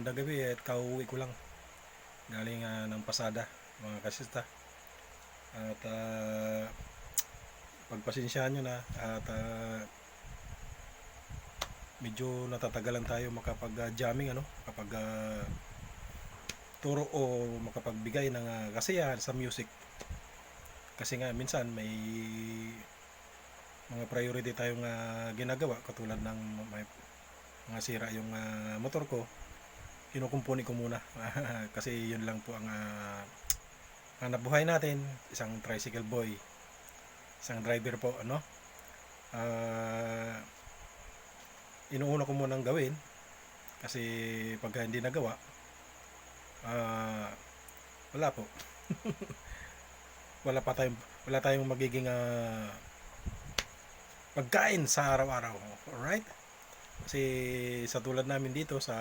magandang gabi at kauwi ko lang galing ng pasada mga kasista at pagpasensyahan nyo na at medyo natatagalan tayo makapag jamming kapag turo o makapagbigay ng kasiyahan sa music kasi nga minsan may mga priority tayong ginagawa katulad ng may mga sira yung motor ko, kinukumpuni ko muna kasi yun lang po ang hanap buhay natin, isang tricycle boy, isang driver po inuuna ko munang gawin kasi pagka hindi nagawa wala po wala tayong magiging pagkain sa araw-araw. Alright, kasi sa tulad namin dito sa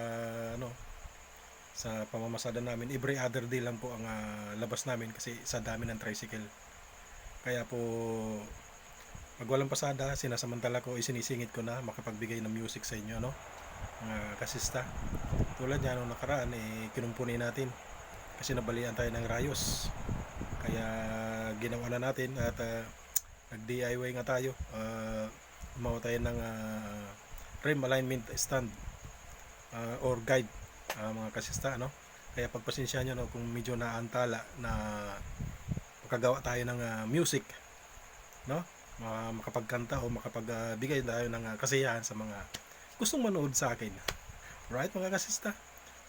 sa pamamasada namin, every other day lang po ang labas namin kasi sa dami ng tricycle. Kaya po pag walang pasada, sinasamantala ko, isinisingit ko na makapagbigay ng music sa inyo, mga kasista. Tulad yan, nung nakaraan, kinumpuni natin kasi nabalian tayo ng rayos. Kaya ginawa na natin at nag-DIY nga tayo. Gumawa tayo ng rim alignment stand or guide, mga kasista, Kaya pagpasensya nyo kung medyo naantala na makagawa tayo ng music, makapagkanta o makapagbigay tayo ng kasiyahan sa mga gustong manood sa akin. Right, mga kasista?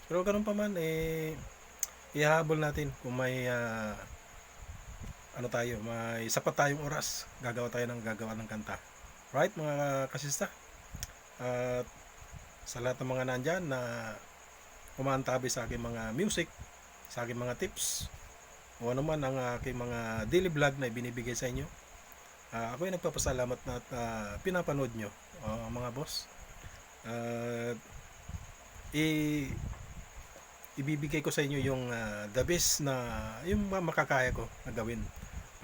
Pero ganun pa man, ihahabol natin kung may may sapat tayong oras, gagawa ng kanta. Right, mga kasista? At sa lahat ng mga nandyan na umaantabi sa aking mga music, sa aking mga tips, o ano man ang aking mga daily vlog na ibinibigay sa inyo, ako ay nagpapasalamat na at pinapanood nyo, mga boss. Ibibigay ko sa inyo yung the best na yung makakaya ko na gawin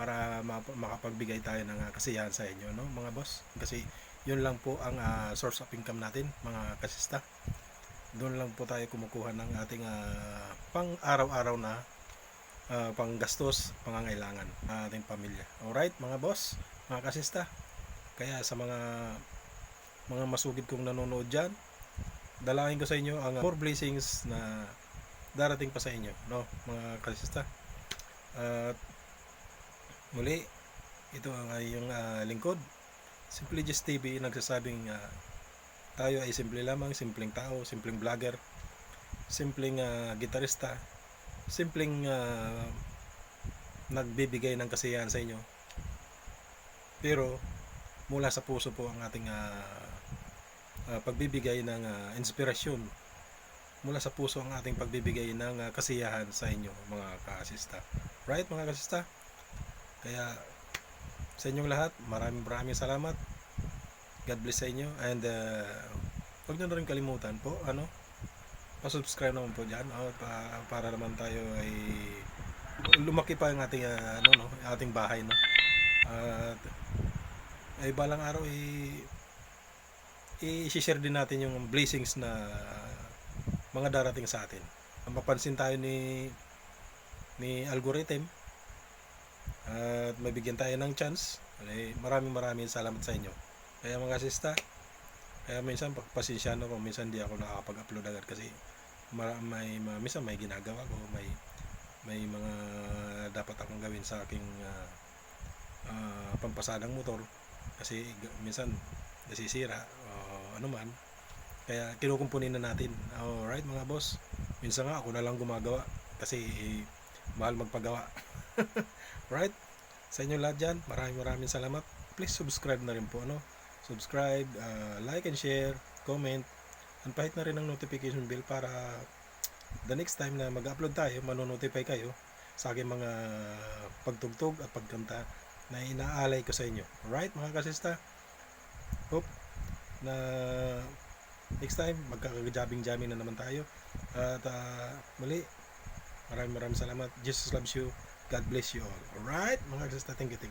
para makapagbigay tayo ng kasiyahan sa inyo, mga boss. Kasi yun lang po ang source of income natin, mga kasista. Doon lang po tayo kumukuha ng ating pang araw-araw na panggastos, pangangailangan ng ating pamilya. Alright, mga boss, mga kasista. Kaya sa mga masugid kong nanonood dyan, dalangin ko sa inyo ang more blessings na darating pa sa inyo, mga kasista. At muli, ito ay yung lingkod Simply Just TV, nagsasabing tayo ay simple lamang, simpleng tao, simpleng vlogger, simpleng gitarista, simpleng nagbibigay ng kasiyahan sa inyo. Pero mula sa puso po ang ating pagbibigay ng inspirasyon. Mula sa puso ang ating pagbibigay ng kasiyahan sa inyo, mga kasista. Right, mga kasista? Kaya sa inyong lahat, maraming salamat. God bless sa inyo. And huwag nyo na rin kalimutan po, pa-subscribe naman po dyan, para naman tayo ay lumaki pa ang ating ating bahay, at ay balang araw i-share din natin yung blessings na mga darating sa atin. Mapansin tayo ni algorithm at mabigyan tayo ng chance. Maraming salamat sa inyo. Kaya mga sista, kaya minsan pagpasensya ko, minsan di ako nakakapag-upload agad kasi minsan may ginagawa ko, may mga dapat akong gawin sa aking pampasadang motor kasi minsan nasisira o ano man, kaya kinukumpuni na natin. Alright, mga boss, minsan nga ako na lang gumagawa kasi mahal magpagawa. Right, sa inyo lahat dyan, maraming salamat. Please subscribe na rin po, subscribe, like and share, comment, and pahit na rin ang notification bell para the next time na mag-upload tayo, manonotify kayo sa aking mga pagtugtog at pagkanta na inaalay ko sa inyo. Alright, mga kasista, hope na next time magkakajabbing-jamming na naman tayo. At muli, maraming salamat. Jesus loves you. God bless you all. Alright, mga kasista, thank you.